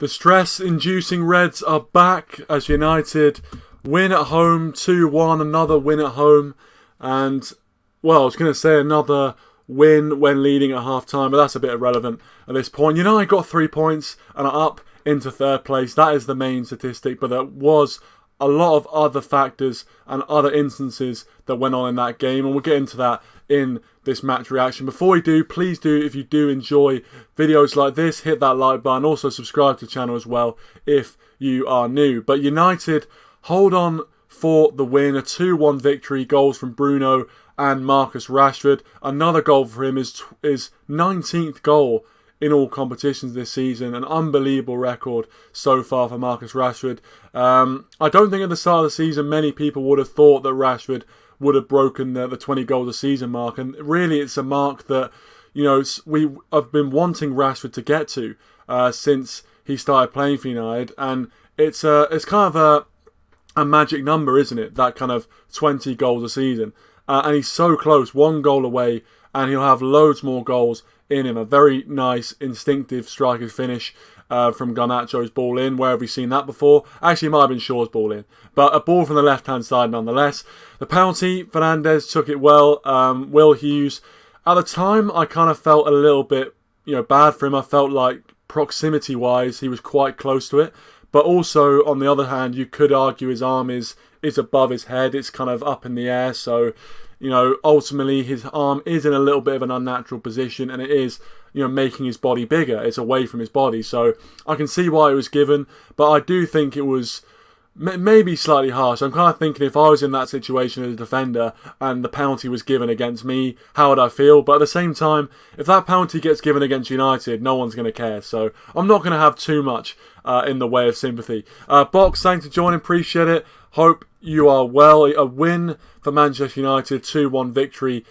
The stress-inducing Reds are back as United win at home 2-1, another win at home. And, well, I was going to say another win when leading at half-time, but that's a bit irrelevant at this point. United got 3 points and are up into third place. That is the main statistic, but there was a lot of other factors and other instances that went on in that game, and we'll get into that in this match reaction. Before we do, please do, if you do enjoy videos like this, hit that like button. Also subscribe to the channel as well if you are new. But United hold on for the win, a 2-1 victory, goals from Bruno and Marcus Rashford. Another goal for him, is 19th goal in all competitions this season. An unbelievable record so far for Marcus Rashford. I don't think at the start of the season many people would have thought that Rashford would have broken the 20 goals a season mark, and really it's a mark that, you know, we have been wanting Rashford to get to since he started playing for United, and it's kind of a magic number, isn't it? That kind of 20 goals a season, and he's so close, one goal away, and he'll have loads more goals in him. A very nice instinctive striker's finish from Garnacho's ball in. Where have we seen that before? Actually, it might have been Shaw's ball in, but a ball from the left-hand side nonetheless. The penalty, Fernandes took it well. Will Hughes, at the time, I kind of felt a little bit, bad for him. I felt like proximity-wise, he was quite close to it. But also, on the other hand, you could argue his arm is above his head. It's kind of up in the air, so ultimately his arm is in a little bit of an unnatural position, and it is, making his body bigger. It's away from his body, so I can see why it was given, but I do think it was maybe slightly harsh. I'm kind of thinking, if I was in that situation as a defender and the penalty was given against me, how would I feel? But at the same time, if that penalty gets given against United, no one's going to care, so I'm not going to have too much in the way of sympathy. Box, thanks for joining, appreciate it. Hope you are well. A win for Manchester United, 2-1 victory.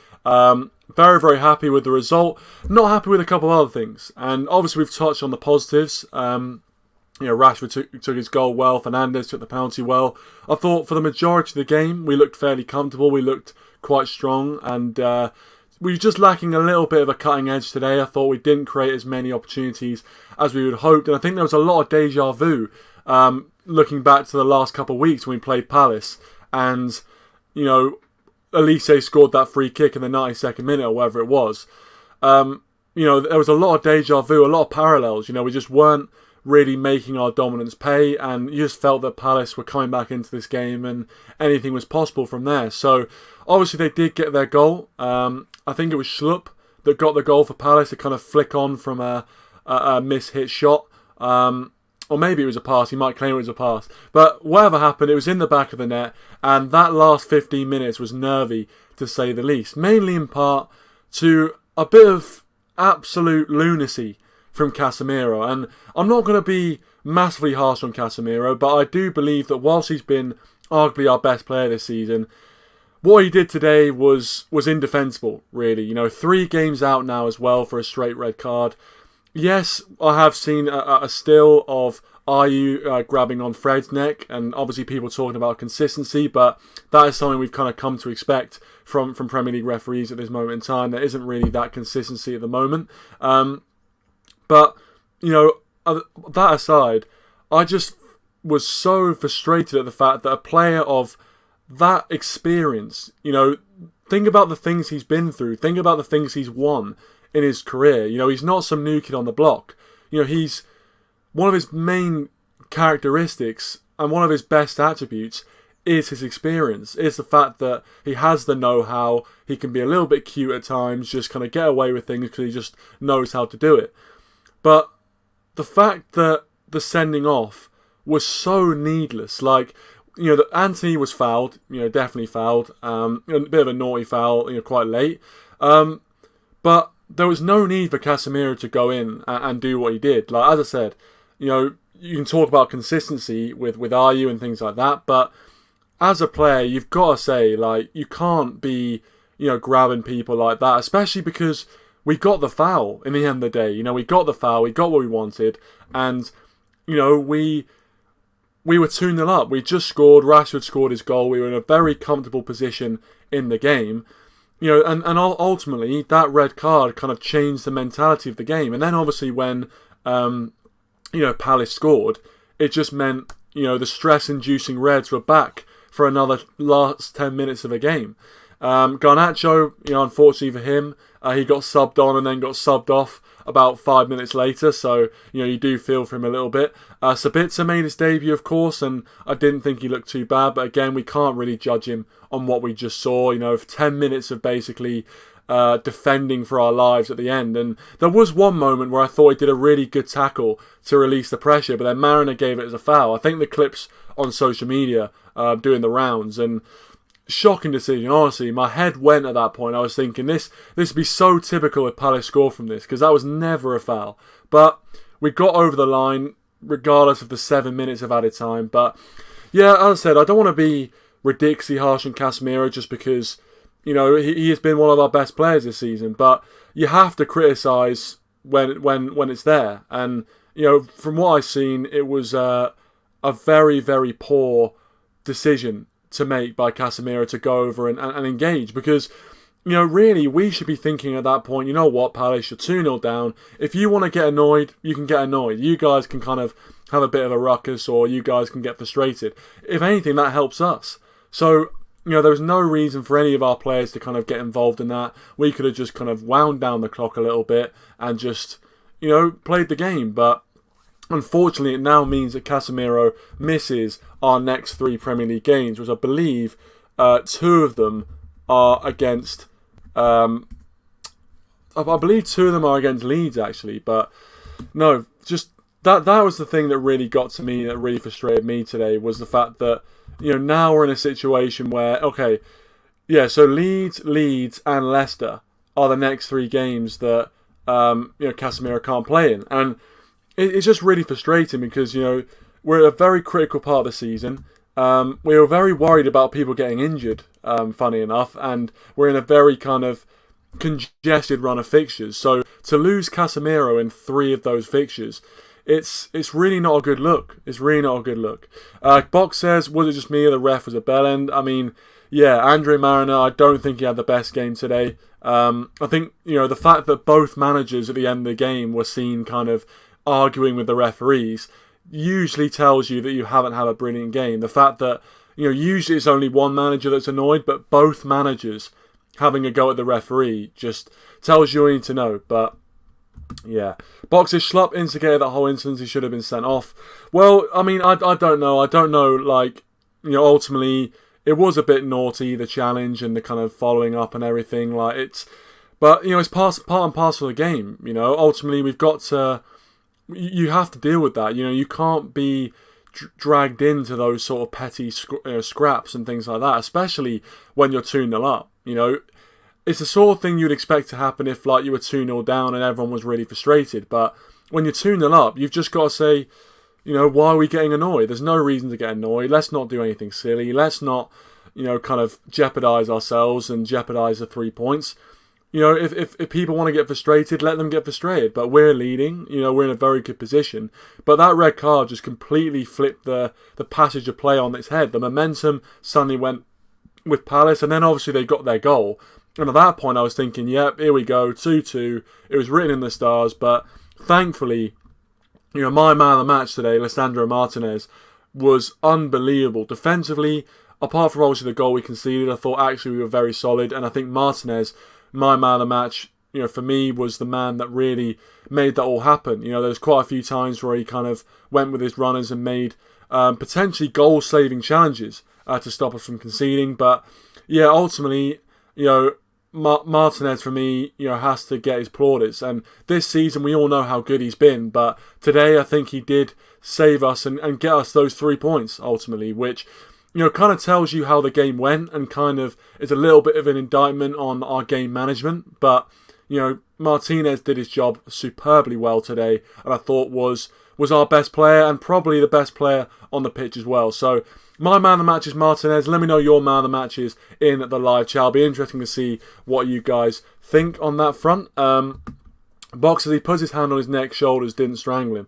Very, very happy with the result. Not happy with a couple of other things. And obviously we've touched on the positives. Rashford took his goal well. Fernandes took the penalty well. I thought for the majority of the game, we looked fairly comfortable. We looked quite strong. And we were just lacking a little bit of a cutting edge today. I thought we didn't create as many opportunities as we would have hoped. And I think there was a lot of deja vu. Looking back to the last couple of weeks when we played Palace, and Elise scored that free kick in the 92nd minute or whatever it was. There was a lot of deja vu, a lot of parallels. We just weren't really making our dominance pay, and you just felt that Palace were coming back into this game and anything was possible from there. So obviously they did get their goal. I think it was Schlupp that got the goal for Palace, to kind of flick on from a miss-hit shot. Or maybe it was a pass. He might claim it was a pass. But whatever happened, it was in the back of the net. And that last 15 minutes was nervy, to say the least. Mainly in part to a bit of absolute lunacy from Casemiro. And I'm not going to be massively harsh on Casemiro, but I do believe that whilst he's been arguably our best player this season, what he did today was indefensible, really. 3 games out now as well for a straight red card. Yes, I have seen a still of Ayew grabbing on Fred's neck, and obviously people talking about consistency, but that is something we've kind of come to expect from Premier League referees at this moment in time. There isn't really that consistency at the moment. But, that aside, I just was so frustrated at the fact that a player of that experience, think about the things he's been through, think about the things he's won in his career. He's not some new kid on the block. He's one of his main characteristics and one of his best attributes is his experience. It's the fact that he has the know-how. He can be a little bit cute at times, just kind of get away with things because he just knows how to do it. But the fact that the sending off was so needless, that Anthony was fouled, definitely fouled, a bit of a naughty foul, quite late. But there was no need for Casemiro to go in and do what he did. As I said, you can talk about consistency with Ayew and things like that, but as a player, you've got to say, you can't be, grabbing people like that, especially because we got the foul in the end of the day. We got the foul, we got what we wanted, and, we were 2-0 up. We just scored, Rashford scored his goal, we were in a very comfortable position in the game. And ultimately, that red card kind of changed the mentality of the game. And then obviously when Palace scored, it just meant, the stress-inducing Reds were back for another last 10 minutes of a game. Garnacho, unfortunately for him, he got subbed on and then got subbed off about 5 minutes later, so, you do feel for him a little bit. Sabitzer made his debut, of course, and I didn't think he looked too bad, but again, we can't really judge him on what we just saw, for 10 minutes of basically defending for our lives at the end. And there was one moment where I thought he did a really good tackle to release the pressure, but then Mariner gave it as a foul. I think the clips on social media doing the rounds, and shocking decision, honestly. My head went at that point. I was thinking this would be so typical if Palace score from this, because that was never a foul. But we got over the line regardless of the 7 minutes of added time. But yeah, as I said, I don't want to be ridiculously harsh on Casemiro just because he has been one of our best players this season. But you have to criticise when it's there. And from what I've seen, it was a very, very poor decision to make by Casemiro to go over and engage, because really we should be thinking at that point, what, Palace, you're 2-0 down. If you want to get annoyed, you can get annoyed. You guys can kind of have a bit of a ruckus, or you guys can get frustrated. If anything, that helps us. So there was no reason for any of our players to kind of get involved in that. We could have just kind of wound down the clock a little bit and just played the game. But unfortunately, it now means that Casemiro misses our next 3 Premier League games, which I believe 2 of them are against. I believe 2 of them are against Leeds, actually. But no, just that was the thing that really got to me, that really frustrated me today, was the fact that now we're in a situation where, okay, yeah, so Leeds, and Leicester are the next 3 games that Casemiro can't play in, and it's just really frustrating because, we're at a very critical part of the season. We were very worried about people getting injured, funny enough, and we're in a very kind of congested run of fixtures. So to lose Casemiro in 3 of those fixtures, it's really not a good look. It's really not a good look. Box says, was it just me or the ref was a bellend? I mean, yeah, Andre Mariner, I don't think he had the best game today. I think, the fact that both managers at the end of the game were seen kind of arguing with the referees usually tells you that you haven't had a brilliant game. The fact that, usually it's only one manager that's annoyed, but both managers having a go at the referee just tells you what you need to know. But yeah, Box's Schlupp instigated that whole instance. He should have been sent off. Well, I mean, I don't know. Like, ultimately it was a bit naughty, the challenge and the kind of following up and everything. Like, it's part and parcel of the game. Ultimately we've got to. You have to deal with that. You can't be dragged into those sort of petty scraps and things like that, especially when you're 2-0 up. It's the sort of thing you'd expect to happen if, like, you were 2-0 down and everyone was really frustrated. But when you're 2-0 up, you've just got to say, why are we getting annoyed? There's no reason to get annoyed. Let's not do anything silly. Let's not, kind of jeopardise ourselves and jeopardise the 3 points. If people want to get frustrated, let them get frustrated. But we're leading. We're in a very good position. But that red card just completely flipped the passage of play on its head. The momentum suddenly went with Palace, and then obviously they got their goal. And at that point I was thinking, yep, here we go, 2-2. It was written in the stars. But thankfully, my man of the match today, Lisandro Martinez, was unbelievable. Defensively, apart from obviously the goal we conceded, I thought actually we were very solid. And I think Martinez, my man of the match, for me, was the man that really made that all happen. There's quite a few times where he kind of went with his runners and made potentially goal-saving challenges to stop us from conceding. But yeah, ultimately, Martinez for me, has to get his plaudits. And this season, we all know how good he's been. But today, I think he did save us and get us those 3 points ultimately, which, kind of tells you how the game went and kind of is a little bit of an indictment on our game management. But, Martinez did his job superbly well today, and I thought was our best player and probably the best player on the pitch as well. So my man of the match is Martinez. Let me know your man of the matches in the live chat. It'll be interesting to see what you guys think on that front. Box, as he puts his hand on his neck, shoulders, didn't strangle him.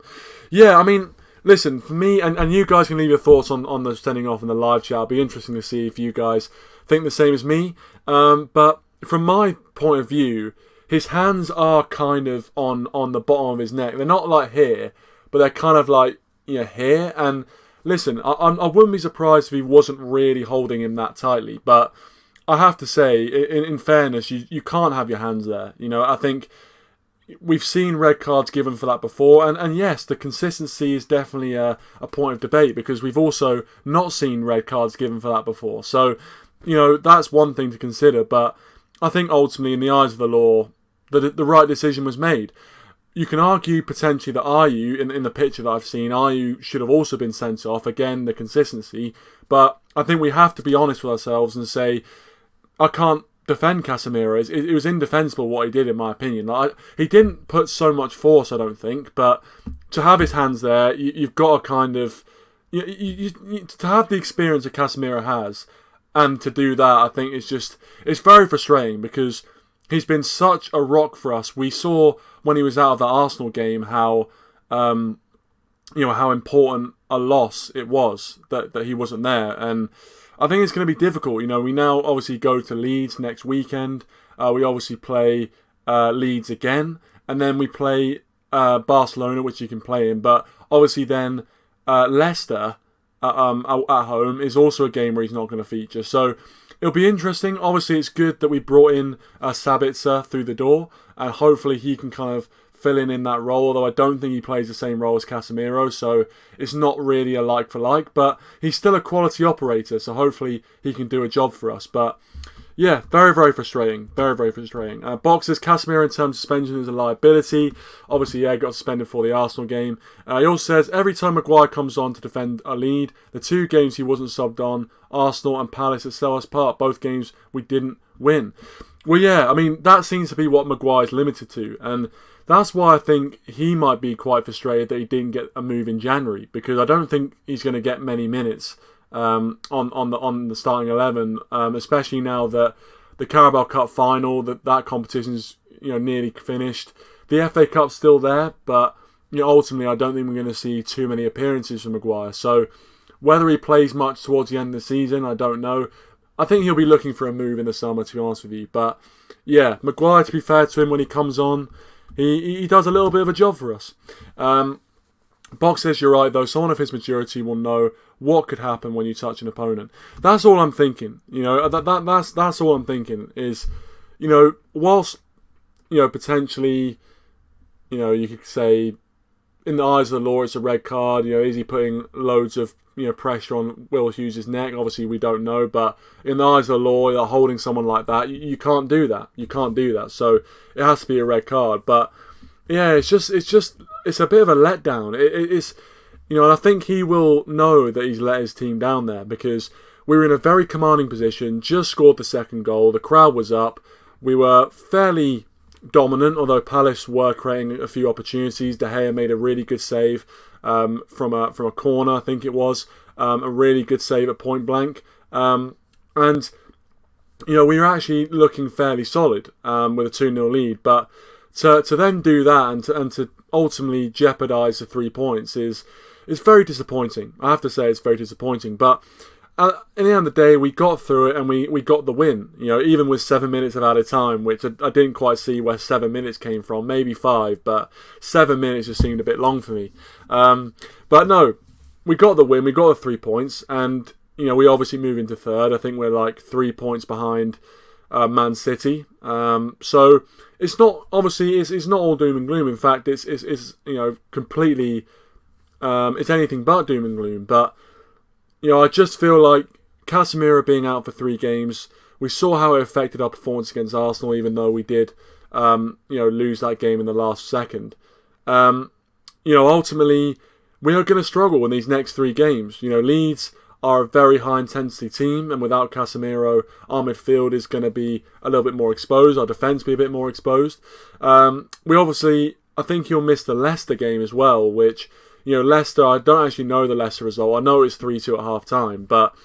Yeah, I mean, listen, for me, and you guys can leave your thoughts on the sending off in the live chat. It'll be interesting to see if you guys think the same as me. But from my point of view, his hands are kind of on the bottom of his neck. They're not like here, but they're kind of like, here. And listen, I wouldn't be surprised if he wasn't really holding him that tightly, but I have to say, in fairness, you can't have your hands there. I think we've seen red cards given for that before, and yes, the consistency is definitely a point of debate, because we've also not seen red cards given for that before. So, that's one thing to consider, but I think ultimately, in the eyes of the law, the right decision was made. You can argue potentially that Ayew, in the picture that I've seen, Ayew should have also been sent off. Again, the consistency. But I think we have to be honest with ourselves and say, I can't defend Casemiro. It was indefensible what he did, in my opinion. He didn't put so much force, I don't think, but to have his hands there, you've got to kind of... to have the experience that Casemiro has, and to do that, I think it's very frustrating, because he's been such a rock for us. We saw when he was out of the Arsenal game how important a loss it was that he wasn't there, and I think it's going to be difficult. We now obviously go to Leeds next weekend. We obviously play Leeds again, and then we play Barcelona, which you can play in. But obviously then Leicester at home is also a game where he's not going to feature. So it'll be interesting. Obviously, it's good that we brought in Sabitzer through the door, and hopefully he can kind of fill in that role, although I don't think he plays the same role as Casemiro, so it's not really a like for like, but he's still a quality operator, so hopefully he can do a job for us. But yeah, very, very frustrating. Very, very frustrating. Box says Casemiro in terms of suspension is a liability. Obviously, got suspended for the Arsenal game. He also says every time Maguire comes on to defend a lead, the 2 games he wasn't subbed on, Arsenal and Palace, that sell us apart. Both games we didn't win. Well, yeah, I mean, that seems to be what Maguire's limited to, and that's why I think he might be quite frustrated that he didn't get a move in January, because I don't think he's going to get many minutes on the starting 11, especially now that the Carabao Cup final, that competition's nearly finished. The FA Cup's still there, but ultimately I don't think we're going to see too many appearances from Maguire. So whether he plays much towards the end of the season, I don't know. I think he'll be looking for a move in the summer, to be honest with you. But yeah, Maguire, to be fair to him, when he comes on, he does a little bit of a job for us. Box says you're right, though. Someone of his maturity will know what could happen when you touch an opponent. That's all I'm thinking. That's all I'm thinking is, whilst, potentially, you could say, in the eyes of the law, it's a red card. Is he putting loads of pressure on Will Hughes' neck? Obviously, we don't know. But in the eyes of the law, holding someone like that, you can't do that. You can't do that. So it has to be a red card. But yeah, it's a bit of a letdown. It's and I think he will know that he's let his team down there, because we were in a very commanding position. Just scored the second goal. The crowd was up. We were fairly dominant, although Palace were creating a few opportunities. De Gea made a really good save from a corner, I think it was. A really good save at point blank. And we were actually looking fairly solid with a 2-0 lead. But to then do that and to ultimately jeopardise the 3 points is very disappointing. I have to say it's very disappointing. But at the end of the day, we got through it and we got the win. Even with 7 minutes of added time, which I didn't quite see where 7 minutes came from. Maybe 5, but 7 minutes just seemed a bit long for me. But no, we got the win. We got the 3 points, and we obviously move into third. I think we're like 3 points behind Man City. So it's not it's not all doom and gloom. In fact, it's completely it's anything but doom and gloom. But I just feel like Casemiro being out for 3 games, we saw how it affected our performance against Arsenal, even though we did, lose that game in the last second. Ultimately, we are going to struggle in these next 3 games. Leeds are a very high-intensity team, and without Casemiro, our midfield is going to be a little bit more exposed, our defence be a bit more exposed. I think he'll miss the Leicester game as well, which... Leicester, I don't actually know the Leicester result. I know it's 3-2 at half-time, but,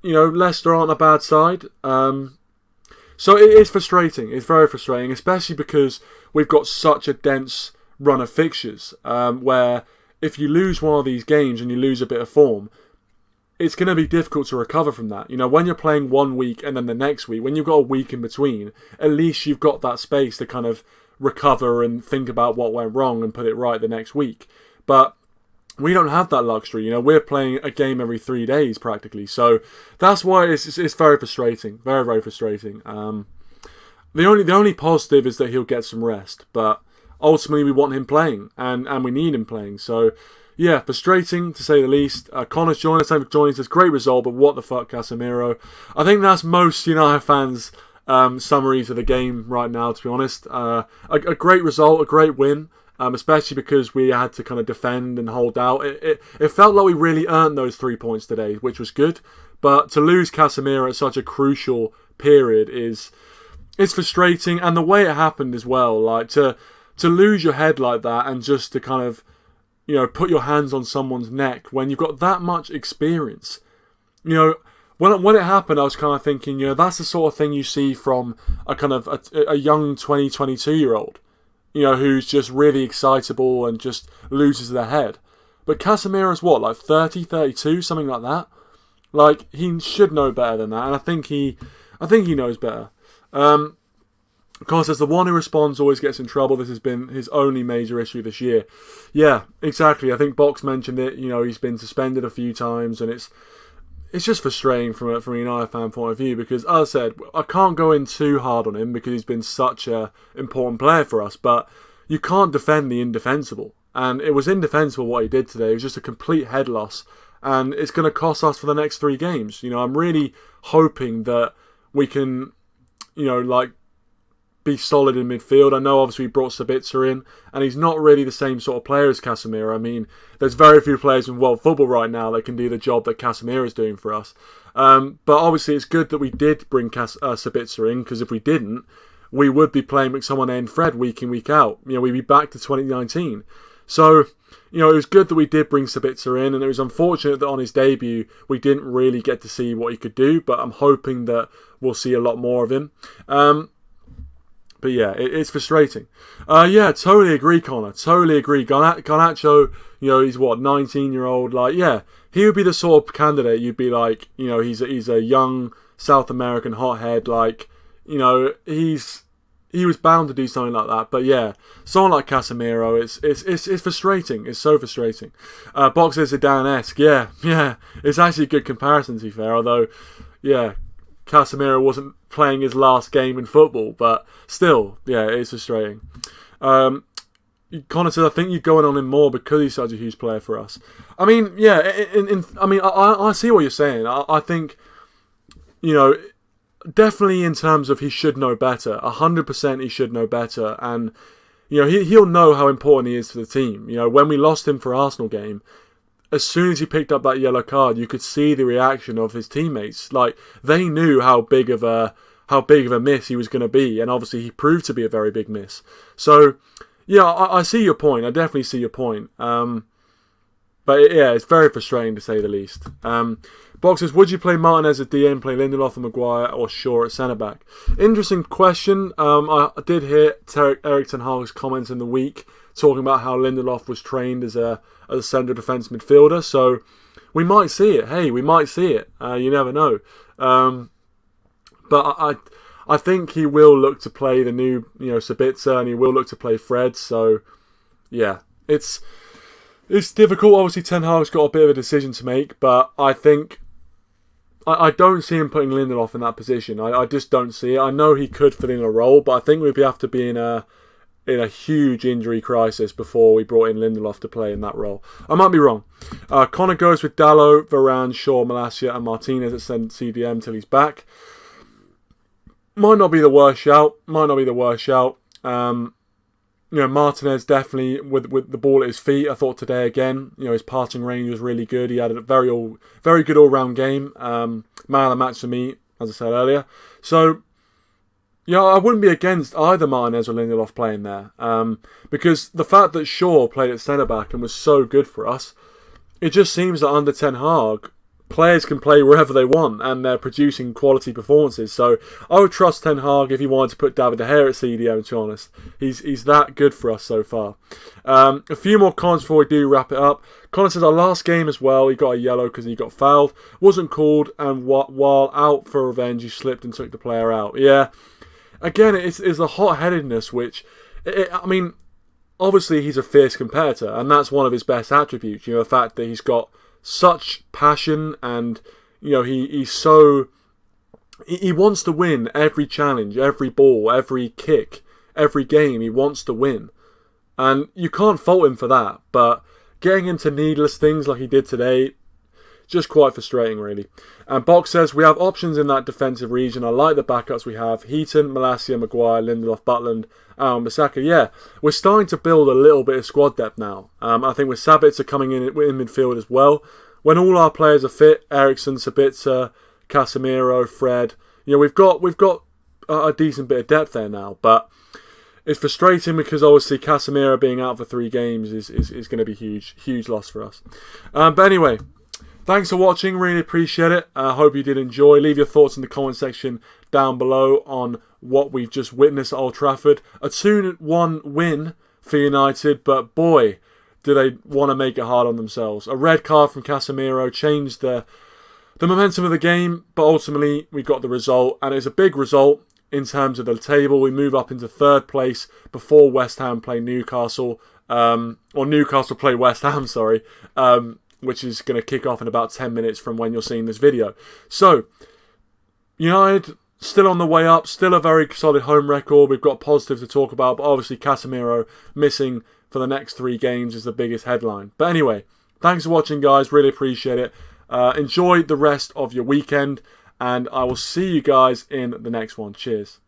Leicester aren't a bad side. So it is frustrating. It's very frustrating, especially because we've got such a dense run of fixtures, where if you lose one of these games and you lose a bit of form, it's going to be difficult to recover from that. When you're playing 1 week and then the next week, when you've got a week in between, at least you've got that space to kind of recover and think about what went wrong and put it right the next week. But we don't have that luxury. You know, we're playing a game every 3 days practically. So that's why it's very frustrating. Very, very frustrating. The only positive is that he'll get some rest. But ultimately, we want him playing. And we need him playing. So, yeah, frustrating to say the least. Connor's joined us. Thanks for joining us. Great result, but what the fuck, Casemiro? I think that's most United fans' summaries of the game right now, to be honest. A great result, a great win, especially because we had to kind of defend and hold out. It felt like we really earned those 3 points today, which was good. But to lose Casemiro at such a crucial period is frustrating. And the way it happened as well, like to lose your head like that and just to kind of, you know, put your hands on someone's neck when you've got that much experience. You know, when it happened, I was kind of thinking, you know, that's the sort of thing you see from a kind of a young 22-year-old, you know, who's just really excitable and just loses their head. But Casemiro's what, like 30, 32, something like that? Like, he should know better than that, and I think he knows better. Of course, as the one who responds always gets in trouble, this has been his only major issue this year. Yeah, exactly. I think Box mentioned it. You know, he's been suspended a few times, and it's just frustrating from a United fan point of view because, as I said, I can't go in too hard on him because he's been such an important player for us, but you can't defend the indefensible. And it was indefensible what he did today. It was just a complete head loss, and it's going to cost us for the next 3 games. You know, I'm really hoping that we can, you know, like, be solid in midfield. I know obviously we brought Sabitzer in, and he's not really the same sort of player as Casemiro. I mean, there's very few players in world football right now that can do the job that Casemiro is doing for us. But obviously it's good that we did bring Sabitzer in, because if we didn't, we would be playing McTominay and Fred week in, week out. You know, we'd be back to 2019. So, you know, it was good that we did bring Sabitzer in, and it was unfortunate that on his debut we didn't really get to see what he could do, but I'm hoping that we'll see a lot more of him. But yeah, it's frustrating. Yeah, totally agree, Connor. Totally agree. Garnacho, you know, he's what, 19-year-old. Like, yeah, he would be the sort of candidate you'd be like, you know, he's a young South American hothead. Like, you know, he was bound to do something like that. But yeah, someone like Casemiro, it's frustrating. It's so frustrating. Box is Zidane-esque. Yeah, it's actually a good comparison, to be fair. Although, yeah, Casemiro wasn't playing his last game in football, but still, yeah, it's frustrating. Connor says, I think you're going on him more because he's such a huge player for us. I mean, yeah, I see what you're saying. I think, you know, definitely in terms of he should know better. 100% he should know better. And, you know, he'll know how important he is to the team. You know, when we lost him for Arsenal game, as soon as he picked up that yellow card, you could see the reaction of his teammates. Like, they knew how big of a miss he was going to be, and obviously he proved to be a very big miss. So, yeah, I see your point. I definitely see your point. But yeah, it's very frustrating to say the least. Box says, would you play Martinez at DM, play Lindelof and Maguire, or Shaw at centre back? Interesting question. I did hear Erik ten Hag's comments in the week talking about how Lindelof was trained as a central defence midfielder, so we might see it. Hey, we might see it. You never know. But I think he will look to play the new, you know, Sabitzer, and he will look to play Fred. So yeah, it's difficult. Obviously, Ten Hag's got a bit of a decision to make, but I think I don't see him putting Lindelof in that position. I just don't see it. I know he could fill in a role, but I think we'd have to be in a huge injury crisis before we brought in Lindelof to play in that role. I might be wrong. Connor goes with Dalot, Varane, Shaw, Malacia and Martinez at CDM till he's back. Might not be the worst shout. You know, Martinez definitely with the ball at his feet. I thought today again, you know, his passing range was really good. He had a very good all-round game. Man of the match for me, as I said earlier. So, yeah, I wouldn't be against either Martinez or Lindelof playing there. Because the fact that Shaw played at centre-back and was so good for us, it just seems that under Ten Hag, players can play wherever they want and they're producing quality performances. So I would trust Ten Hag if he wanted to put David De Gea at CDM, to be honest. He's that good for us so far. A few more comments before we do wrap it up. Connor says, our last game as well, he got a yellow because he got fouled. Wasn't called, and while out for revenge, he slipped and took the player out. Yeah. Again, it's the hot-headedness, which, I mean, obviously he's a fierce competitor, and that's one of his best attributes. The fact that he's got such passion, and he wants to win every challenge, every ball, every kick, every game. He wants to win, and you can't fault him for that. But getting into needless things like he did today, just quite frustrating, really. And Box says, we have options in that defensive region. I like the backups we have. Heaton, Malacia, Maguire, Lindelof, Butland, Bissaka. Yeah, we're starting to build a little bit of squad depth now. I think with Sabitzer coming in midfield as well. When all our players are fit, Eriksen, Sabitzer, Casemiro, Fred, we've got a decent bit of depth there now. But it's frustrating because obviously Casemiro being out for 3 games is going to be huge loss for us. But anyway, thanks for watching, really appreciate it. I hope you did enjoy. Leave your thoughts in the comment section down below on what we've just witnessed at Old Trafford. A 2-1 win for United, but boy, do they want to make it hard on themselves. A red card from Casemiro changed the momentum of the game, but ultimately we got the result, and it's a big result in terms of the table. We move up into 3rd place before West Ham play Newcastle, or Newcastle play West Ham, sorry. Which is going to kick off in about 10 minutes from when you're seeing this video. So, United still on the way up, still a very solid home record. We've got positive to talk about, but obviously Casemiro missing for the next 3 games is the biggest headline. But anyway, thanks for watching, guys. Really appreciate it. Enjoy the rest of your weekend, and I will see you guys in the next one. Cheers.